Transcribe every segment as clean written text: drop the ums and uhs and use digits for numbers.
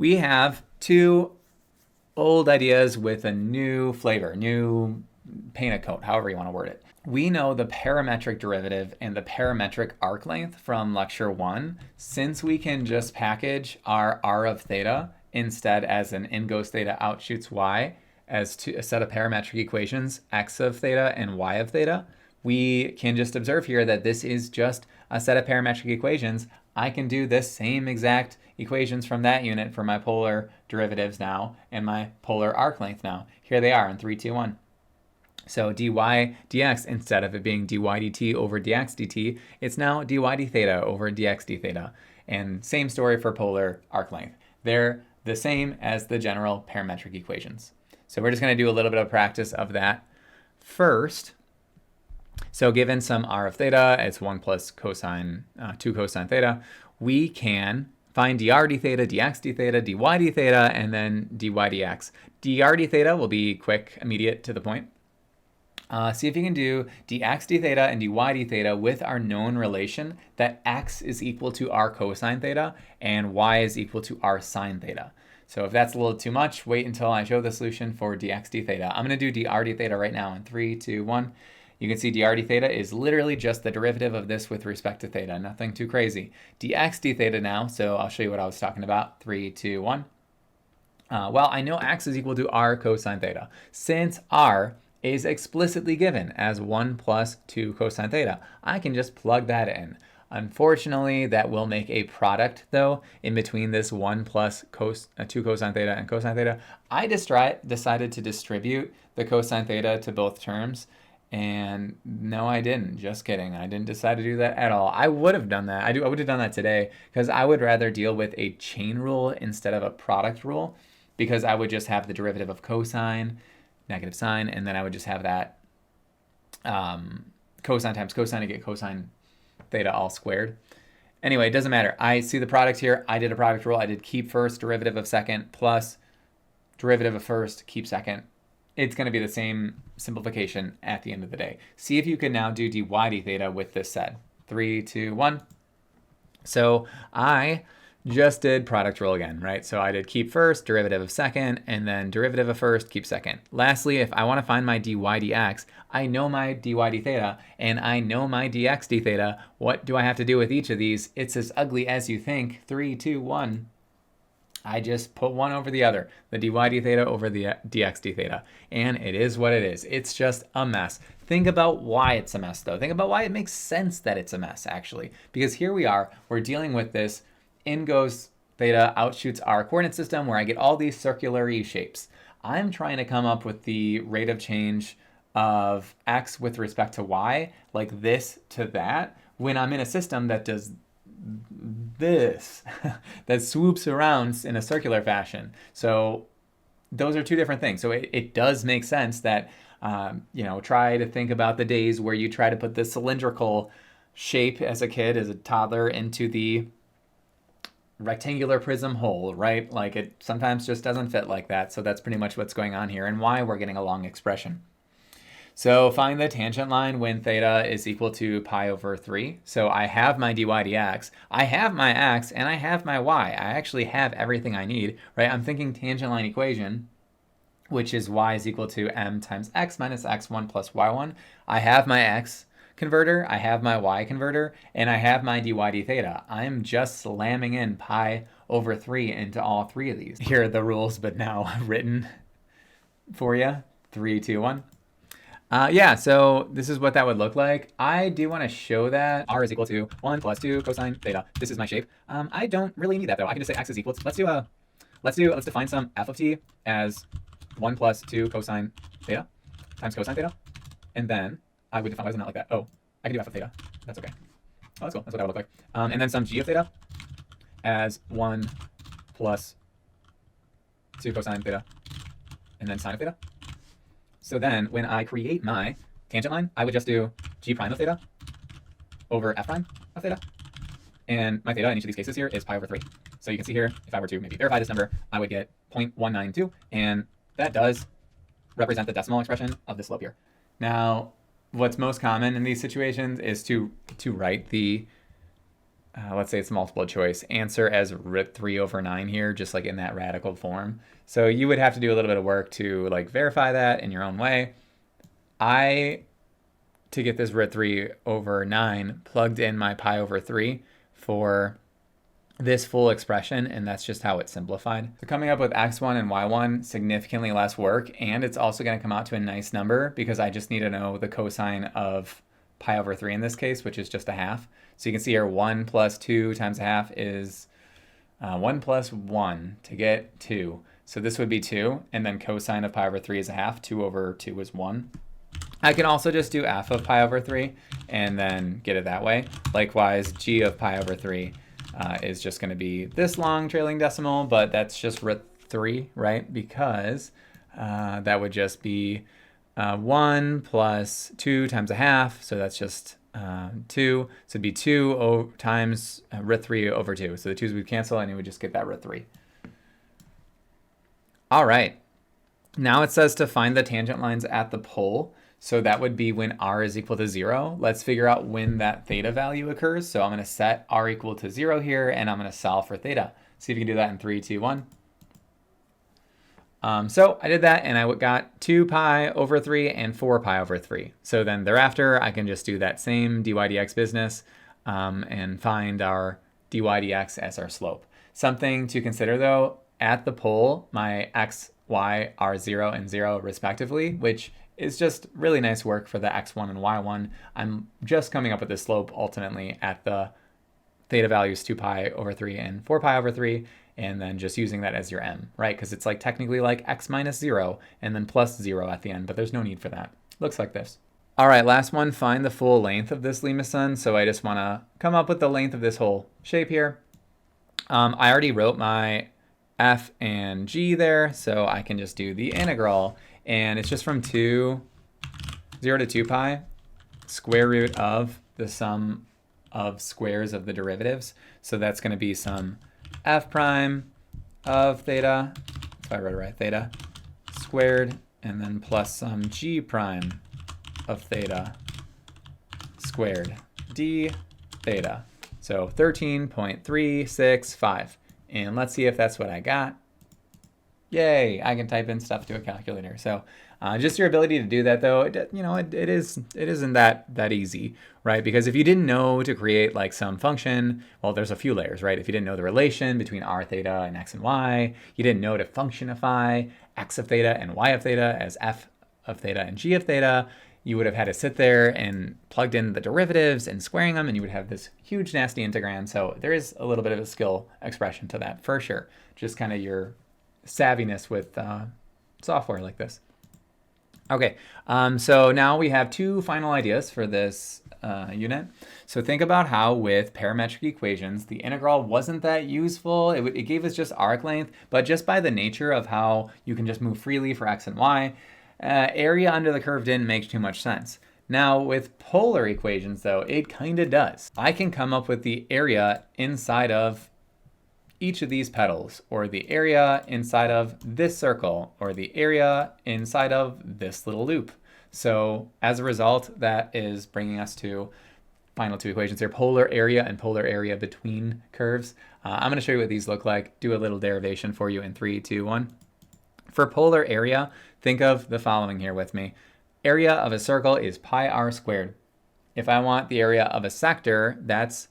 we have two old ideas with a new flavor, new paint a coat, however you want to word it. We know the parametric derivative and the parametric arc length from lecture 1. Since we can just package our r of theta instead as an in goes theta, out shoots y, as a set of parametric equations, x of theta and y of theta, we can just observe here that this is just a set of parametric equations. I can do this same exact equations from that unit for my polar derivatives now and my polar arc length now. Here they are in 3, 2, 1. So dy dx, instead of it being dy dt over dx dt, it's now dy d theta over dx d theta. And same story for polar arc length. They're the same as the general parametric equations. So we're just going to do a little bit of practice of that first. So given some r of theta, it's 1 plus cosine, 2 cosine theta, we can find dr d theta, dx d theta, dy d theta, and then dy dx. Dr d theta will be quick, immediate, to the point. See if you can do dx d theta and dy d theta with our known relation that x is equal to r cosine theta and y is equal to r sine theta. So if that's a little too much, wait until I show the solution for dx d theta. I'm going to do dr d theta right now in 3, 2, 1. You can see dr d theta is literally just the derivative of this with respect to theta, nothing too crazy. Dx d theta now, so I'll show you what I was talking about. 3, 2, 1. Well, I know x is equal to r cosine theta. Since r is explicitly given as 1 plus 2 cosine theta, I can just plug that in. Unfortunately, that will make a product, though, in between this 1 plus 2 cosine theta and cosine theta. I decided to distribute the cosine theta to both terms, and no, I didn't. Just kidding. I didn't decide to do that at all. I would have done that. I would have done that today, because I would rather deal with a chain rule instead of a product rule, because I would just have the derivative of cosine, negative sine, and then I would just have that cosine times cosine to get cosine theta all squared. Anyway, it doesn't matter. I see the product here. I did a product rule. I did keep first, derivative of second, plus derivative of first, keep second. It's going to be the same simplification at the end of the day. See if you can now do dy d theta with this set. 3, 2, 1. So I just did product rule again, right? So I did keep first, derivative of second, and then derivative of first, keep second. Lastly, if I want to find my dy dx, I know my dy d theta, and I know my dx d theta. What do I have to do with each of these? It's as ugly as you think. 3, 2, 1. I just put one over the other, the dy d theta over the dx d theta, and it is what it is. It's just a mess. Think about why it's a mess, though. Think about why it makes sense that it's a mess, actually. Because here we are, we're dealing with this in goes theta, out shoots r coordinate system where I get all these circular shapes. I'm trying to come up with the rate of change of x with respect to y, like this to that, when I'm in a system that does this, that swoops around in a circular fashion. So those are two different things. So it does make sense that, try to think about the days where you try to put the cylindrical shape as a kid, as a toddler, into the rectangular prism hole, right? Like it sometimes just doesn't fit like that. So that's pretty much what's going on here and why we're getting a long expression. So find the tangent line when theta is equal to pi over 3. So I have my dy dx, I have my x, and I have my y. I actually have everything I need, right? I'm thinking tangent line equation, which is y is equal to m times x minus x1 plus y1. I have my x converter, I have my y converter, and I have my dy d theta. I'm just slamming in pi over 3 into all three of these. Here are the rules, but now written for you. 3, 2, 1. So this is what that would look like. I do want to show that r is equal to 1 plus 2 cosine theta. This is my shape. I don't really need that, though. I can just say x is equal to, let's define some f of t as 1 plus 2 cosine theta times cosine theta. And then I would define, why is it not like that? Oh, I can do f of theta. That's okay. Oh, that's cool. That's what that would look like. And then some g of theta as 1 plus 2 cosine theta and then sine of theta. So then when I create my tangent line, I would just do g prime of theta over f prime of theta. And my theta in each of these cases here is pi over 3. So you can see here, if I were to maybe verify this number, I would get 0.192. And that does represent the decimal expression of the slope here. Now, what's most common in these situations is to write the let's say it's multiple choice, answer as root 3 over 9 here, just like in that radical form. So you would have to do a little bit of work to like verify that in your own way. To get this root 3 over 9, plugged in my pi over 3 for this full expression, and that's just how it's simplified. So coming up with x1 and y1, significantly less work, and it's also going to come out to a nice number because I just need to know the cosine of pi over 3 in this case, which is just a half. So you can see here 1 plus 2 times a half is 1 plus 1 to get 2. So this would be 2, and then cosine of pi over 3 is a half. 2 over 2 is 1. I can also just do f of pi over 3 and then get it that way. Likewise, g of pi over 3 is just going to be this long trailing decimal, but that's just root 3, right? Because that would just be 1 plus 2 times a half, so that's just 2. So it'd be 2 times root 3 over 2. So the 2's would cancel, and you would just get that root 3. All right. Now it says to find the tangent lines at the pole. So that would be when r is equal to 0. Let's figure out when that theta value occurs. So I'm going to set r equal to 0 here, and I'm going to solve for theta. See if you can do that in 3, 2, 1. So I did that, and I got 2 pi over 3 and 4 pi over 3. So then thereafter, I can just do that same dy dx business and find our dy dx as our slope. Something to consider, though, at the pole, my x, y are 0 and 0 respectively, which is just really nice work for the x1 and y1. I'm just coming up with the slope ultimately at the theta values 2 pi over 3 and 4 pi over 3, and then just using that as your m, right? Because it's like technically like x minus 0 and then plus 0 at the end, but there's no need for that. Looks like this. All right, last one, find the full length of this limacon. So I just want to come up with the length of this whole shape here. I already wrote my f and g there, so I can just do the integral, and it's just from 0 to 2 pi, square root of the sum of squares of the derivatives. So that's going to be some f prime of theta, if I wrote it right, theta squared, and then plus some g prime of theta squared d theta. So 13.365. And let's see if that's what I got. Yay, I can type in stuff to a calculator. So just your ability to do that, though, it isn't that easy, right? Because if you didn't know to create like some function, well, there's a few layers, right? If you didn't know the relation between r theta and x and y, you didn't know to functionify x of theta and y of theta as f of theta and g of theta, you would have had to sit there and plugged in the derivatives and squaring them, and you would have this huge nasty integrand. So there is a little bit of a skill expression to that for sure. Just kind of your savviness with software like this. Okay, so now we have two final ideas for this unit. So think about how with parametric equations, the integral wasn't that useful. It gave us just arc length, but just by the nature of how you can just move freely for x and y, area under the curve didn't make too much sense. Now with polar equations, though, it kind of does. I can come up with the area inside of each of these petals, or the area inside of this circle, or the area inside of this little loop. So as a result, that is bringing us to final two equations here, polar area and polar area between curves. I'm going to show you what these look like, do a little derivation for you in 3, 2, 1. For polar area, think of the following here with me. Area of a circle is pi r squared. If I want the area of a sector, that's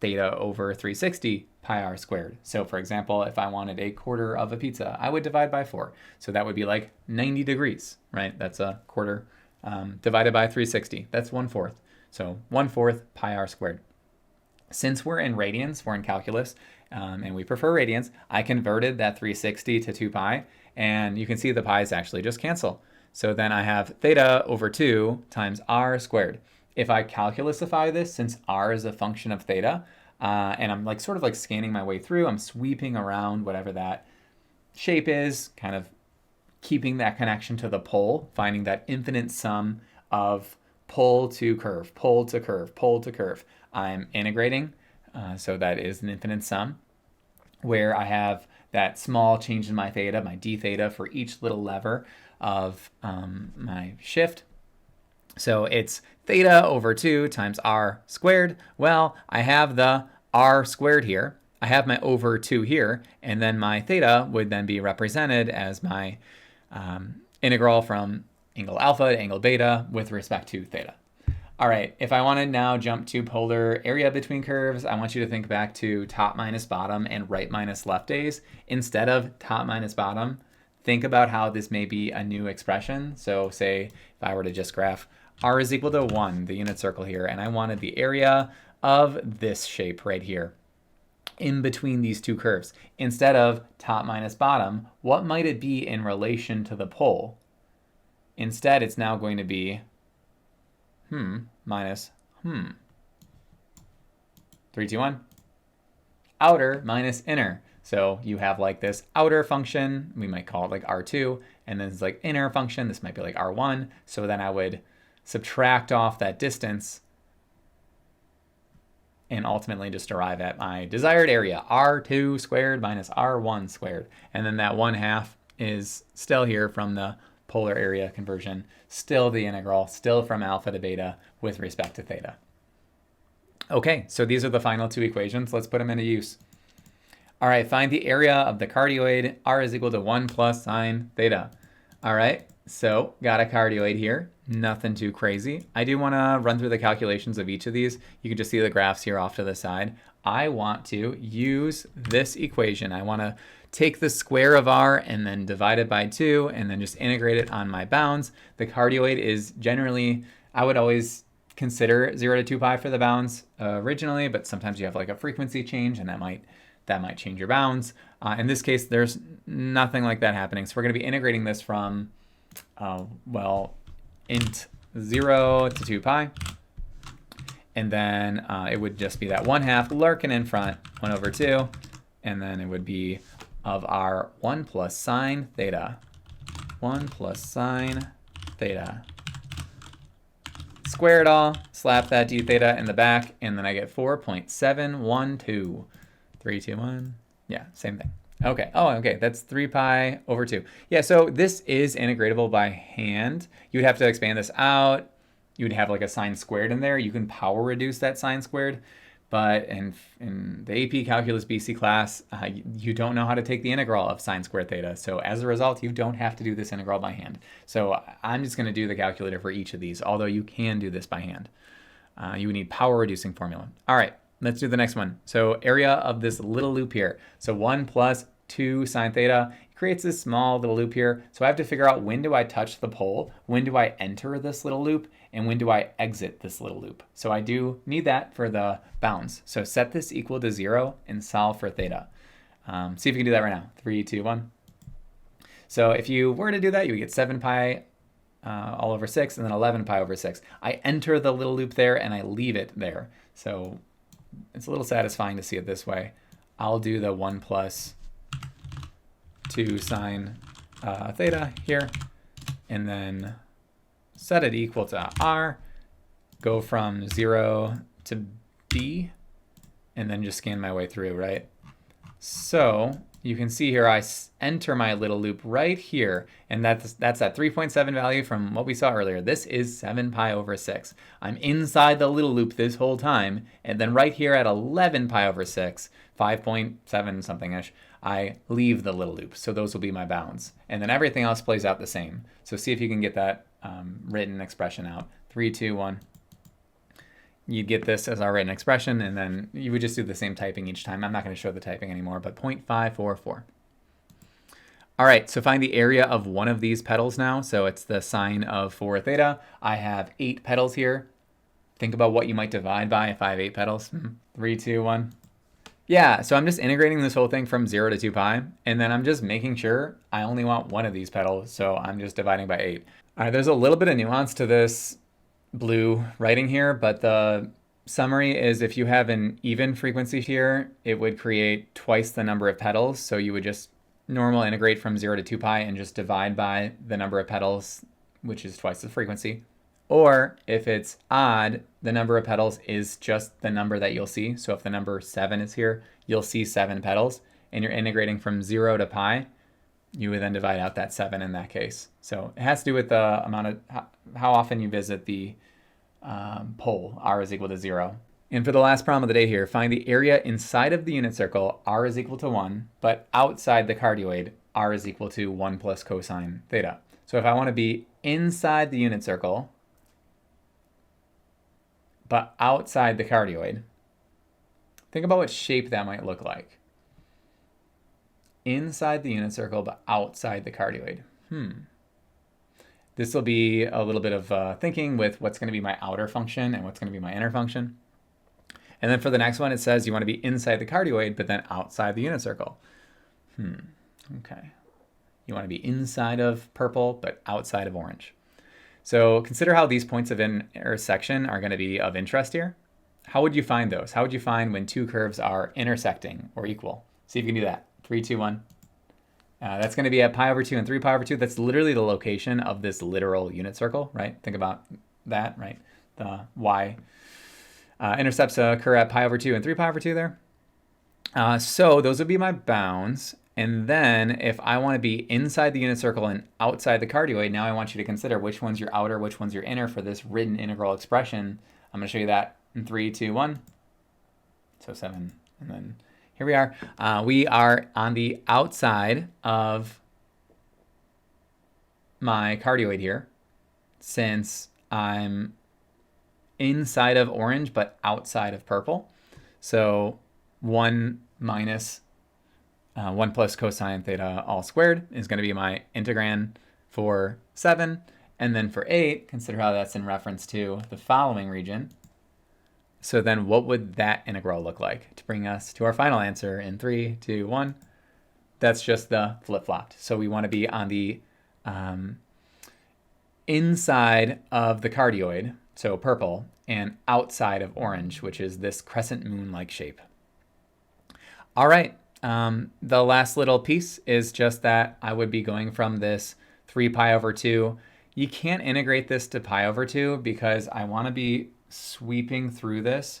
theta over 360 pi r squared. So for example, if I wanted a quarter of a pizza, I would divide by 4. So that would be like 90 degrees, right? That's a quarter divided by 360. That's 1/4. So 1/4 pi r squared. Since we're in radians, we're in calculus, and we prefer radians, I converted that 360 to 2 pi, and you can see the pi's actually just cancel. So then I have theta over 2 times r squared. If I calculusify this, since r is a function of theta, and I'm like sort of like scanning my way through, I'm sweeping around whatever that shape is, kind of keeping that connection to the pole, finding that infinite sum of pole to curve, pole to curve, pole to curve. I'm integrating, so that is an infinite sum, where I have that small change in my theta, my d theta, for each little lever of my shift. So it's theta over 2 times r squared. Well, I have the r squared here. I have my over 2 here, and then my theta would then be represented as my integral from angle alpha to angle beta with respect to theta. All right, if I want to now jump to polar area between curves, I want you to think back to top minus bottom and right minus left days. Instead of top minus bottom, think about how this may be a new expression. So say if I were to just graph r is equal to 1, the unit circle here, and I wanted the area of this shape right here in between these two curves. Instead of top minus bottom, what might it be in relation to the pole? Instead, it's now going to be minus 3, 2, 1. Outer minus inner. So you have like this outer function, we might call it like R2, and then it's like inner function, this might be like R1. So then I would subtract off that distance and ultimately just arrive at my desired area, R2 squared minus R1 squared. And then that 1/2 is still here from the polar area conversion, still the integral, still from alpha to beta with respect to theta. Okay, so these are the final two equations. Let's put them into use. All right, find the area of the cardioid. R is equal to 1 plus sine theta. All right, so got a cardioid here. Nothing too crazy. I do want to run through the calculations of each of these. You can just see the graphs here off to the side. I want to use this equation. I want to take the square of r and then divide it by 2 and then just integrate it on my bounds. The cardioid is generally, I would always consider 0 to 2 pi for the bounds originally, but sometimes you have like a frequency change and that might change your bounds. In this case, there's nothing like that happening. So we're going to be integrating this from, int 0 to 2 pi. And then it would just be that 1/2 lurking in front, 1 over 2. And then it would be of our 1 plus sine theta. 1 plus sine theta. Square it all, slap that d theta in the back, and then I get 4.712. 3, 2, 1. Yeah, same thing. Okay. Oh, okay. That's 3 pi over 2. Yeah, so this is integratable by hand. You would have to expand this out. You would have like a sine squared in there. You can power reduce that sine squared. But in the AP Calculus BC class, you don't know how to take the integral of sine squared theta. So as a result, you don't have to do this integral by hand. So I'm just going to do the calculator for each of these, although you can do this by hand. You would need power reducing formula. All right. Let's do the next one. So area of this little loop here. So 1 plus 2 sine theta creates this small little loop here. So I have to figure out when do I touch the pole, when do I enter this little loop, and when do I exit this little loop. So I do need that for the bounds. So set this equal to 0 and solve for theta. See if you can do that right now. 3, 2, 1. So if you were to do that, you would get 7 pi all over 6 and then 11 pi over 6. I enter the little loop there and I leave it there. So it's a little satisfying to see it this way. I'll do the 1 plus 2 sine theta here, and then set it equal to r, go from 0 to b, and then just scan my way through, right? So you can see here I enter my little loop right here, and that's that 3.7 value from what we saw earlier. This is 7 pi over 6. I'm inside the little loop this whole time, and then right here at 11 pi over 6, 5.7 something-ish, I leave the little loop. So those will be my bounds. And then everything else plays out the same. So see if you can get that written expression out. 3, 2, 1. You'd get this as our written expression, and then you would just do the same typing each time. I'm not going to show the typing anymore, but 0.544. All right, so find the area of one of these petals now. So it's the sine of 4 theta. I have 8 petals here. Think about what you might divide by if I have 8 petals. 3, 2, 1. Yeah, so I'm just integrating this whole thing from 0 to 2 pi, and then I'm just making sure I only want one of these petals, so I'm just dividing by 8. All right, there's a little bit of nuance to this blue writing here, but the summary is if you have an even frequency here, it would create twice the number of petals. So you would just normal integrate from 0 to 2 pi and just divide by the number of petals, which is twice the frequency. Or if it's odd, the number of petals is just the number that you'll see. So if the number 7 is here, you'll see 7 petals, and you're integrating from 0 to pi, you would then divide out that 7 in that case. So it has to do with the amount of how often you visit the pole, r is equal to 0. And for the last problem of the day here, find the area inside of the unit circle, r is equal to 1, but outside the cardioid, r is equal to 1 plus cosine theta. So if I want to be inside the unit circle, but outside the cardioid, think about what shape that might look like. Inside the unit circle, but outside the cardioid. This will be a little bit of thinking with what's going to be my outer function and what's going to be my inner function. And then for the next one, it says you want to be inside the cardioid, but then outside the unit circle. Okay. You want to be inside of purple, but outside of orange. So consider how these points of intersection are going to be of interest here. How would you find those? How would you find when two curves are intersecting or equal? See if you can do that. 3, 2, 1. That's going to be at pi over 2 and 3 pi over 2. That's literally the location of this literal unit circle, right? Think about that, right? The y intercepts occur at pi over 2 and 3 pi over 2 there. So those would be my bounds. And then if I want to be inside the unit circle and outside the cardioid, now I want you to consider which one's your outer, which one's your inner for this written integral expression. I'm going to show you that in 3, 2, 1. So 7. And then here we are. We are on the outside of my cardioid here, since I'm inside of orange but outside of purple. So 1 minus 1 plus cosine theta all squared is going to be my integrand for 7. And then for 8, consider how that's in reference to the following region. So then what would that integral look like to bring us to our final answer in 3, 2, 1? That's just the flip-flopped. So we want to be on the inside of the cardioid, so purple, and outside of orange, which is this crescent moon-like shape. All right. The last little piece is just that I would be going from this 3 pi over 2. You can't integrate this to pi over 2 because I want to be sweeping through this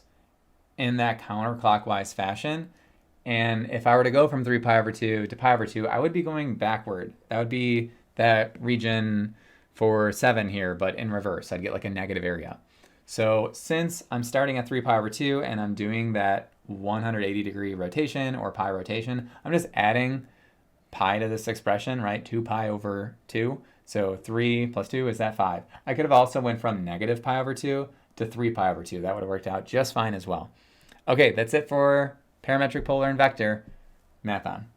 in that counterclockwise fashion. And if I were to go from 3 pi over 2 to pi over 2, I would be going backward. That would be that region for 7 here, but in reverse. I'd get like a negative area. So since I'm starting at 3 pi over 2 and I'm doing that 180 degree rotation or pi rotation, I'm just adding pi to this expression, right? 2 pi over 2. So 3 plus 2 is that 5. I could have also went from negative pi over 2 to 3 pi over 2. That would have worked out just fine as well. Okay, that's it for parametric, polar, and vector. Math on.